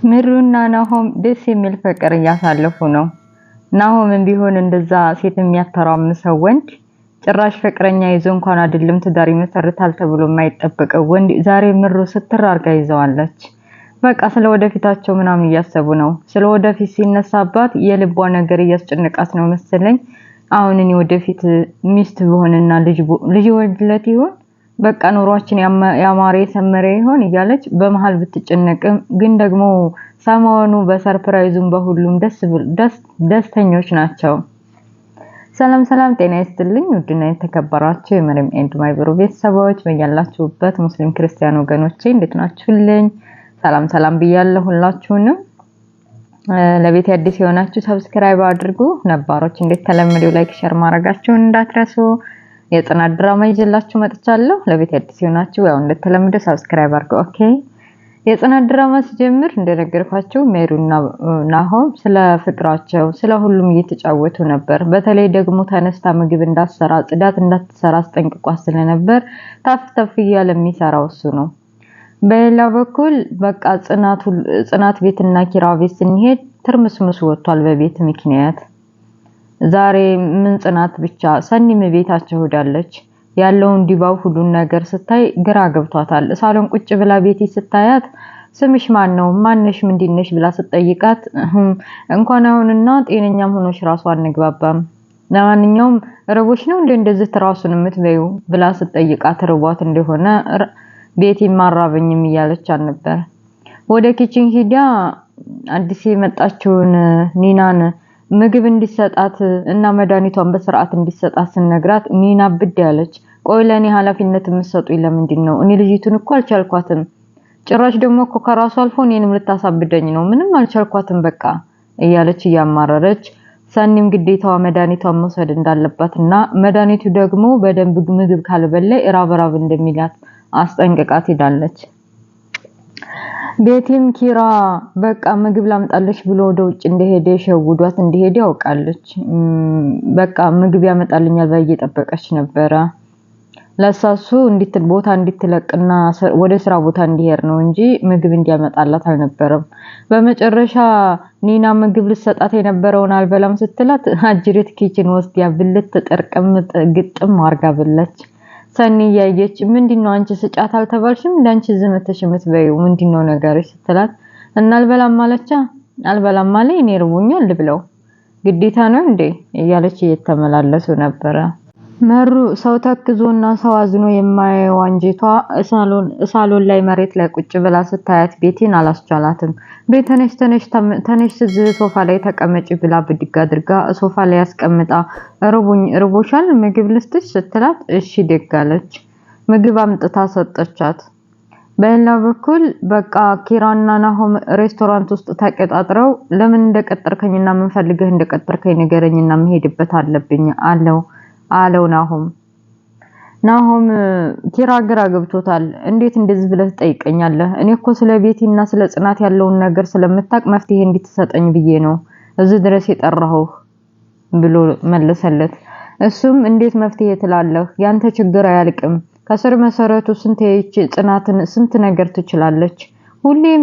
ምሩና ናሆም ደስ የሚል ፍቅር እያሳለፉ ነው። ናሆምም ቢሆን እንደዛ ሴት የሚያተራምሰው ወንድ ጭራሽ ፍቅረኛ ይዞ እንኳን አይደለም ትዳር ይመሰርታል ተብሎ የማይጠበቀው ወንድ ዛሬ ምሩ ስትር አርጋ ይዘዋለች። በቃ ስለወደፊታቸው ምናምን እያሰቡ ነው። ስለወደፊት ሲነሳባት የልቧ ነገር እያስጨነቃት ነው መሰለኝ። አሁን እኔ ወደፊት ሚስት ብሆንና ልጅ ወልድለት ይሆን በቃ ኑሯችን ያማረ የሰመረ ይሆን እያለች በመሃል ብትጨነቅም ግን ደግሞ ሰሞኑ በሰርፕራይዙም በሁሉም ደስተኞች ናቸው። ሰላም ሰላም፣ ጤና ይስጥልኝ ውድና የተከበራችሁ የመሪም ኤንድ ማይብሩ ቤተሰቦች በያላችሁበት ሙስሊም ክርስቲያን ወገኖቼ እንዴት ናችሁልኝ? ሰላም ሰላም ብያለሁ ሁላችሁንም። ለቤት አዲስ የሆናችሁ ሰብስክራይብ አድርጉ፣ ነባሮች እንዴት ተለምደው ላይክ ሼር ማድረጋችሁን እንዳትረሱ። የጽናት ድራማ ይዤላችሁ መጥቻለሁ። ለቤት አዲስ የሆናችሁ ያው እንደተለመደው ሰብስክራይብ አድርጉ። ኦኬ። የጽናት ድራማ ሲጀምር እንደነገርኳችሁ ሜሩና ናሆም ስለ ፍቅራቸው ስለ ሁሉም እየተጫወቱ ነበር። በተለይ ደግሞ ተነስታ ምግብ እንዳትሰራ ጽዳት እንዳትሰራ አስጠንቅቋት ስለነበር ታፍ እያለ የሚሰራው እሱ ነው። በሌላ በኩል በቃ ጽናት ቤትና ኪራ ቤት ስንሄድ ትርምስምስ ወጥቷል በቤት ምክንያት። ዛሬ ምን ጽናት ብቻ ሰኒም ቤታቸው ሄዳለች። ያለውን ዲባው ሁሉን ነገር ስታይ ግራ ገብቷታል። ሳሎን ቁጭ ብላ ቤቲ ስታያት ስምሽ ማን ነው ማንሽ ምንድነሽ ብላ ስትጠይቃት እንኳን አሁንና ጤነኛም ሆኖሽ ራሱ አንግባባም፣ ለማንኛውም ረቦሽ ነው እንደዚህ ትራሱን የምትበዩ ብላ ስትጠይቃት ርቧት እንደሆነ ቤቲ ማራበኝም እያለች ነበር። ወደ ኪችን ሂዳ አዲስ የመጣችውን ኒናን ምግብ እንዲሰጣት እና መድኃኒቷን በስርዓት እንዲሰጣት ስነግራት ኒና ብድ ያለች። ቆይ ለኔ ኃላፊነት የምትሰጡኝ ለምንድን ነው? እኔ ልጅቱን እኮ አልቻልኳትም። ጭራሽ ደግሞ እኮ ከራሱ አልፎ እኔንም ልታሳብደኝ ነው። ምንም አልቻልኳትም በቃ እያለች እያማረረች ሰኒም ግዴታዋ መድኃኒቷን መውሰድ እንዳለባትና መድኃኒቱ ደግሞ በደንብ ምግብ ካልበላይ ራብ እንደሚላት አስጠንቅቃት ሄዳለች። ቤቲም ኪራ በቃ ምግብ ላምጣለሽ ብሎ ወደ ውጭ እንደሄደ ሸውዷት እንደሄደ ያውቃለች። በቃ ምግብ ያመጣልኛል ባይ እየጠበቀች ነበረ። ለሳሱ ቦታ እንድትለቅና ወደ ስራ ቦታ እንዲሄድ ነው እንጂ ምግብ እንዲያመጣላት አልነበረም። በመጨረሻ ኒና ምግብ ልትሰጣት የነበረውን አልበላም ስትላት አጅሬት ኪችን ውስጥ ያብልት ተጠርቀም ግጥም አርጋ ብለች። ሰኒ ያየች ምንድነው አንቺ ስጫት አልተባልሽም እንዳንቺ ዝምተሽ የምትበይው ምንድነው ነገርሽ ስትላት እና አልበላም ማለቻ አልበላም ማለት እኔ ርቦኛል ልብለው ግዴታ ነው እንዴ እያለች እየተመላለሱ ነበረ። መሩ ሰው ተክዞና ሰው አዝኖ የማያየው አንጀቷ ሳሎን ላይ መሬት ላይ ቁጭ ብላ ስታያት ቤቲን አላስቻላትም። ተነሽ ሶፋ ላይ ተቀመጪ ብላ ብድግ አድርጋ ሶፋ ላይ ያስቀምጣ ርቦሻል ምግብ ልስጥሽ ስትላት እሺ ደጋለች። ምግብ አምጥታ ሰጠቻት። በሌላ በኩል በቃ ኪራና ናሆም ሬስቶራንት ውስጥ ተቀጣጥረው ለምን እንደቀጠርከኝና ምን ፈልገህ እንደቀጠርከኝ ንገረኝና መሄድበት አለብኝ አለው ናሆም ኪራ ግራ ገብቶታል። እንዴት እንደዚህ ብለህ ትጠይቀኛለህ? እኔ እኮ ስለ ቤቲና ስለ ጽናት ያለውን ነገር ስለምታቅ መፍትሄ እንድትሰጠኝ ብዬ ነው እዚህ ድረስ የጠራሁህ ብሎ መለሰለት። እሱም እንዴት መፍትሄ ትላለህ? ያንተ ችግር አያልቅም። ከስር መሰረቱ ጽናትን ስንት ነገር ትችላለች። ሁሌም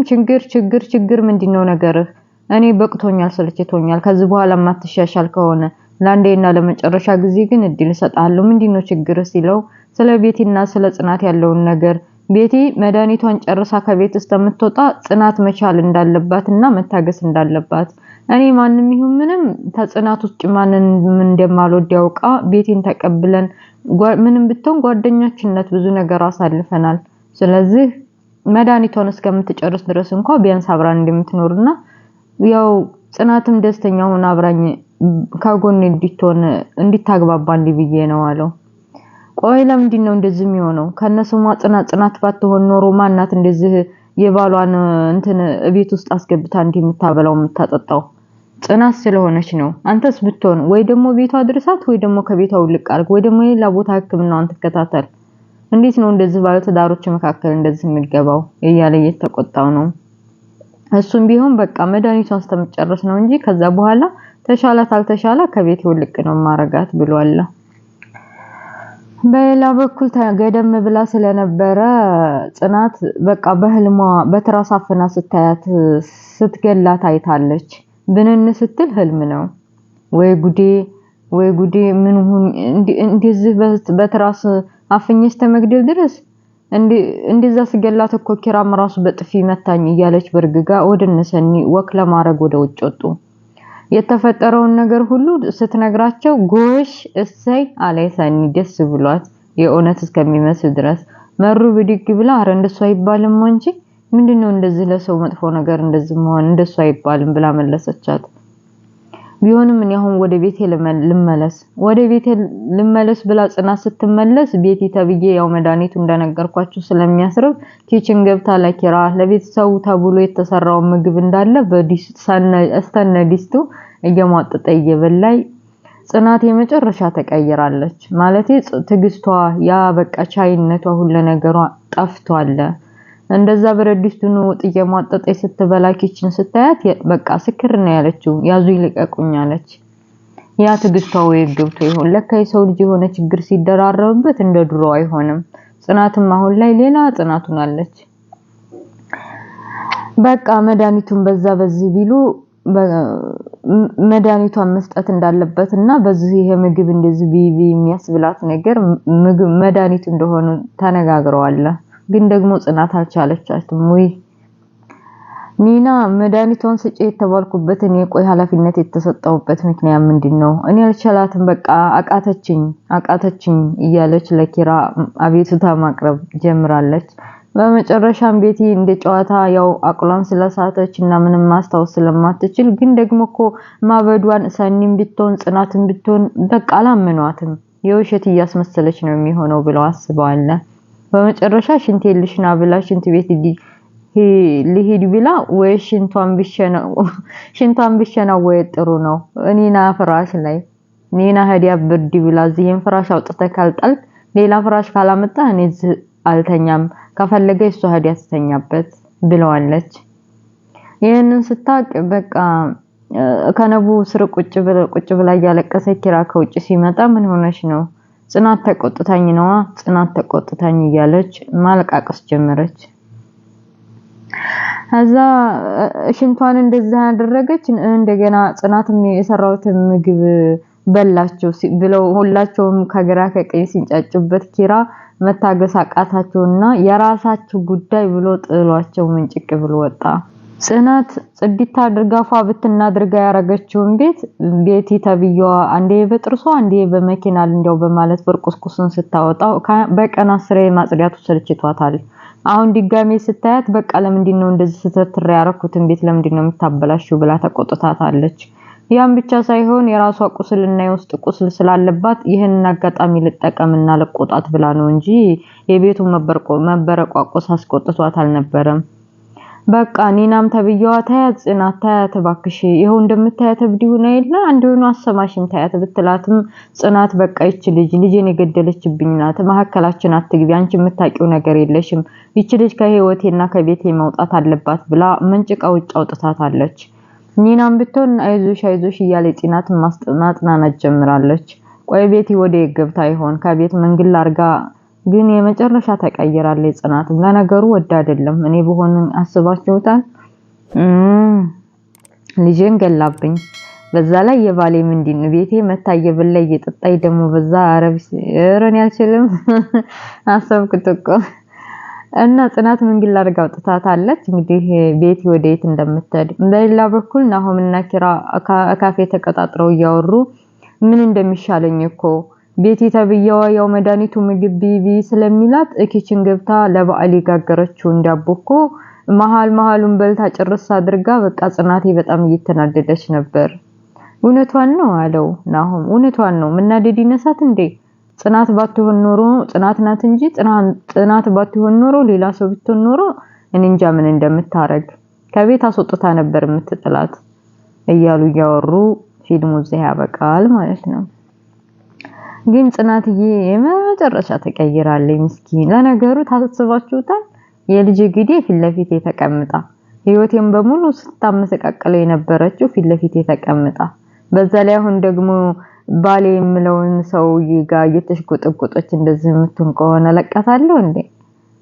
ችግር ምንድነው ነገርህ? እኔ በቅቶኛል ሰልችቶኛል። ከዚህ በኋላ ማትሻሻል ከሆነ ለአንዴና ለመጨረሻ ጊዜ ግን እድል እሰጣለሁ። ምንድነው ችግር ሲለው ስለ ቤቲና ስለ ጽናት ያለውን ነገር ቤቲ መድኃኒቷን ጨርሳ ከቤት እስከምትወጣ ጽናት መቻል እንዳለባትና መታገስ እንዳለባት እኔ ማንንም ይሁን ምንም ተጽናት ውስጥ ማንን እንደማልወድ ያውቃ ቤቲን ተቀብለን ምንም ብትሆን ጓደኛችንነት ብዙ ነገር አሳልፈናል። ስለዚህ መድኃኒቷን እስከምትጨርስ ድረስ እንኳን ቢያንስ አብራን እንደምትኖርና ያው ጽናትም ደስተኛ ሆና አብራኝ ከጎን እንድታግባባን ብዬ ነው አለው። ቆይ ለምንድን ነው እንደዚህ የሚሆነው? ከነሱማ ጽናት ባትሆን ኖሮ ማናት እንደዚህ የባሏን ቤት ውስጥ አስገብታ የምታበላው የምታጠጣው? ጽናት ስለሆነች ነው። አንተስ ብትሆን ወይ ደግሞ ቤቷ ድርሳት ወይ ደግሞ ከቤቷ ውልቅ አድርግ ወይ ደግሞ ሌላ ቦታ ሕክምናዋን ትከታተል። እንዴት ነው እንደዚህ ባለ ትዳሮች መካከል እንደዚህ የሚገባው እያለ እየተቆጣው ነው። እሱም ቢሆን በቃ መድኃኒቷን እስከምትጨርስ ነው እንጂ ከዛ በኋላ ተሻላት አልተሻላ ከቤት ውልቅ ነው ማረጋት ብሏል። በሌላ በኩል ገደም ብላ ስለነበረ ጽናት በቃ በህልሟ በትራስ አፍና ስታያት ስትገላት አይታለች። ብንን ስትል ህልም ነው። ወይ ጉዴ ወይ ጉዴ! ምን ሆን እንደዚህ በትራስ አፍኝስ ተመግደል ድረስ እንደዛ ስገላት እኮ ኪራም ራሱ በጥፊ መታኝ እያለች በርግጋ ወደ እነሰኒ ወክ ለማድረግ ወደ ውጭ ወጡ። የተፈጠረውን ነገር ሁሉ ስትነግራቸው ጎሽ እሰይ አለይ ሰኒ ደስ ብሏት የእውነት እስከሚመስል ድረስ መሩ ብድግ ብላ አረ እንደሱ አይባልም እንጂ ምንድነው እንደዚህ ለሰው መጥፎ ነገር እንደዚህ መሆን እንደሱ አይባልም ብላ መለሰቻት። ቢሆንም እኔ አሁን ወደ ቤቴ ልመለስ ብላ ጽናት ስትመለስ ቤቲ ተብዬ ያው መድኃኒቱ እንደነገርኳችሁ ስለሚያስርብ ኪችን ገብታ ለኪራ ለቤተሰቡ ተብሎ የተሰራው ምግብ እንዳለ በዲስት እስተነ ዲስቱ እየሟጠጠ እየበላይ ጽናት የመጨረሻ ተቀይራለች። ማለት ትግስቷ ያ በቃ ቻይነቷ ሁሉ ነገሯ ጠፍቷል። እንደዛ በረዲስቱን ወጥ እየሟጠጠች ስትበላ ኪችን ስታያት በቃ ስክር ነው ያለችው። ያዙ ይልቀቁኝ አለች። ያ ትግስቷ ወይ ገብቶ ይሆን ለካ የሰው ልጅ የሆነ ችግር ሲደራረብበት እንደ ድሮ አይሆንም። ጽናትም አሁን ላይ ሌላ ጽናቱን አለች። በቃ መድኃኒቱን በዚህ ቢሉ መድኃኒቷን መስጠት እንዳለበትና በዚህ ይሄ ምግብ እንደዚህ ቢቢ የሚያስብላት ነገር ምግብ መድኃኒቱ እንደሆነ ተነጋግረዋል። ግን ደግሞ ጽናት አልቻለቻትም። ወይ ኒና መድኃኒቷን ስጪ የተባልኩበትን የቆይ ኃላፊነት የተሰጠውበት ምክንያት ምንድነው? እኔ አልቻላትም በቃ አቃተችኝ እያለች ለኪራ አቤቱታ ማቅረብ ጀምራለች። በመጨረሻም ቤቲ እንደ ጨዋታ ያው አቅሏን ስለሳተችና ምንም ማስታወስ ስለማትችል ግን ደግሞ እኮ ማበዷን ሰኒም ቢትሆን ጽናትም ቢትሆን በቃ አላመኗትም። የውሸት እያስመሰለች ነው የሚሆነው ብለው አስበዋል። በመጨረሻ ሽንት የልሽና ብላ ሽንት ቤት ሊሄድ ብላ ወይ ሽንቷን ቢሸናው ወይ ጥሩ ነው ኒና ፍራሽ ላይ ኒና ሄዲያ ብርድ ብላ እዚህን ፍራሽ አውጥተህ ካልጣልክ ሌላ ፍራሽ ካላመጣ እኔ አልተኛም ከፈለገ እሷ ሄዲያ ተተኛበት ብለዋለች። ይሄንን ስታቅ በቃ ከነቡ ስር ቁጭ ብላ ያለቀሰች ኪራ ከውጭ ሲመጣ ምን ሆነሽ ነው? ጽናት ተቆጥታኝ እያለች ማለቃቀስ ጀመረች። ከዛ ሽንቷን እንደዛ ያደረገች እንደገና ጽናትም የሰራውትን ምግብ በላቸው ብለው ሁላቸውም ከግራ ከቀኝ ሲንጫጩበት ኪራ መታገስ አቃታቸውና የራሳቸው ጉዳይ ብሎ ጥሏቸው ምንጭቅ ብሎ ወጣ። ጽናት ጽድት አድርጋ ብትናድርጋ ያረገችውን ቤቲ ተብየዋ አንዴ በጥርሷ አንዴ በመኪና እንደው በማለት በርቁስቁስን ስታወጣው በቀን 10 ማጽዳቱ ሰልችቷታል። አሁን ድጋሜ ስታያት በቃ ለምንድነው እንደዚህ ስተትር ያረኩትን ቤት ለምንድነው የምታበላሽው ብላ ተቆጥታታለች። ያን ብቻ ሳይሆን የራሷ ቁስልና የውስጥ ቁስል ስላለባት ይሄንን አጋጣሚ ልጠቀምና ልቆጣት ብላ ነው እንጂ የቤቱ መበረቋቆስ አስቆጥቷት አልነበረም። በቃ ኒናም ተብየዋ ታያት ጽናት ታያት ባክሽ ይሄው እንደምታያት ብዲው ነው አይደል አንዱን አሰማሽም ታያት ብትላትም ጽናት በቃ ይች ልጅን የገደለችብኝ ናት መሐከላችን አትግቢ አንቺ የምታቂው ነገር የለሽም ይች ልጅ ከህይወቴና ከቤቴ መውጣት አለባት ብላ መንጭቃ ውጭ አውጥታታለች። ኒናም ብትሆን አይዞሽ እያለ ጽናት ማጥናናት ጀምራለች። ቆይ ቤቲ ወደ ገብታ ይሆን ከቤት መንግል አርጋ ግን የመጨረሻ ተቀይራለች። ጽናት ለነገሩ ወደ አይደለም እኔ በሆነ አስባችሁታል ልጄን ገላብኝ በዛ ላይ የባሌ ምንድን ቤቴ መታየ በላይ እየጠጣይ ደግሞ በዛ አረን ያልችልም አሰብኩት እኮ እና ጽናት መንግል አርጋ አውጥታታለች። እንግዲህ ቤቲ ወዴት እንደምትሄድ በሌላ በኩል ናሆምና ኪራ ካፌ ተቀጣጥረው እያወሩ ምን እንደሚሻለኝ እኮ ቤቲ ተብየዋ ያው መድኃኒቱ ምግብ ቢቢ ስለሚላት ኪችን ገብታ ለበዓል ጋገረችው እንዳቦኮ መሃሉን በልታ ጭርስ አድርጋ በቃ ጽናቴ በጣም እየተናደደች ነበር። እውነቷን ነው አለው ናሆም እውነቷን ነው መናደድ ይነሳት እንዴ ጽናት ባትሆን ኖሮ ጽናት ናት እንጂ ጽናት ባትሆን ኖሮ ሌላ ሰው ብትሆን ኖሮ እኔ እንጃ ምን እንደምታረግ ከቤት አስወጥታ ነበር የምትጥላት እያሉ ያወሩ ፊልሙ እዚህ ያበቃል ማለት ነው። ግን ጽናትዬ የመጨረሻ ተቀይራለች ምስኪን። ለነገሩ ታስባችሁታል የልጅ ግዴ ፊት ለፊት ተቀምጣ ህይወቴን በሙሉ ስታመሰቃቀለው የነበረችው ፊት ለፊት ተቀምጣ በዛ ላይ አሁን ደግሞ ባሌ የምለውን ሰውዬ ጋር እየተሽጎጠጎጠች እንደዚህ የምትሆን ከሆነ ለቃታለሁ እንዴ?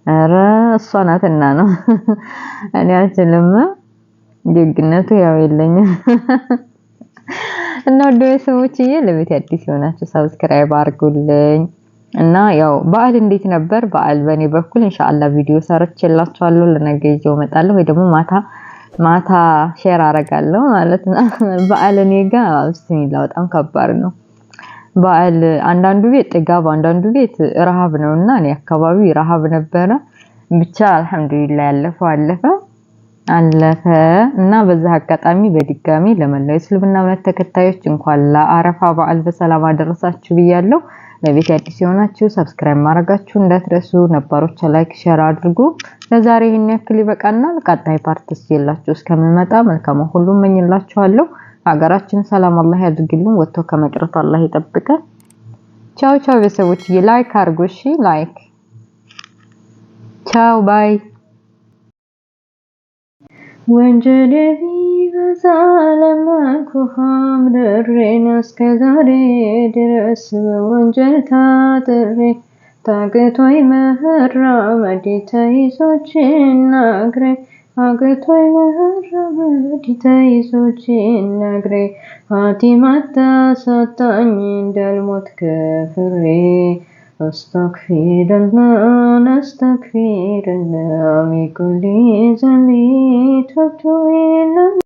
ኧረ እሷ ናትና ነው። እኔ አልችልም። ደግነቱ ያው የለኝም። እና ወደ ሰዎችዬ ለቤት አዲስ የሆናችሁ ሰብስክራይብ አድርጉልኝ። እና ያው በዓል እንዴት ነበር? በዓል በኔ በኩል ኢንሻአላህ ቪዲዮ ሰርቼላችኋለሁ። ለነገ ይዤው እመጣለሁ ወይ ደግሞ ማታ ሼር አደርጋለሁ ማለት ነው። በዓል እኔ ጋር ቢስሚላህ በጣም ከባድ ነው። በዓል አንዳንዱ ቤት ጥጋብ፣ አንዳንዱ ቤት ረሃብ ነውና እኔ አካባቢ ረሃብ ነበረ። ብቻ አልሐምዱሊላህ ያለፈው አለፈ እና በዛ አጋጣሚ በድጋሚ ለመላው እስልምና እምነት ተከታዮች እንኳን ለአረፋ በዓል በሰላም አደረሳችሁ ብያለሁ። ለቤት አዲስ የሆናችሁ ሰብስክራይብ ማድረጋችሁ እንዳትረሱ፣ ነባሮች ላይክ ሼር አድርጉ። ለዛሬ ይሄን ያክል ይበቃናል። ቀጣይ ፓርት እስኪላችሁ እስከምመጣ መልካም ሁሉ እመኝላችኋለሁ። ሀገራችን ሰላም አላህ ያድርግልን፣ ወጥቶ ከመቅረት አላህ ይጠብቀን። ቻው ቻው ቤተሰቦች፣ ላይክ አድርጉ። እሺ ላይክ። ቻው ባይ። ወንጀል ቢበዛ ለመኩሃም ድሬን እስከ ዛሬ ድረስ በወንጀል ታጥሬ ታግቶኝ መራመድ ተይዞ እጅና እግሬ አግቶኝ መራመድ ተይዞ እጅና እግሬ ሀቲማ አታሳጣኝ እንዳልሞት ከፍሬ አስተግፊሩላህ አስተግፊሩላህ ሚን ኩሊ ዘንቢ ተውበቱ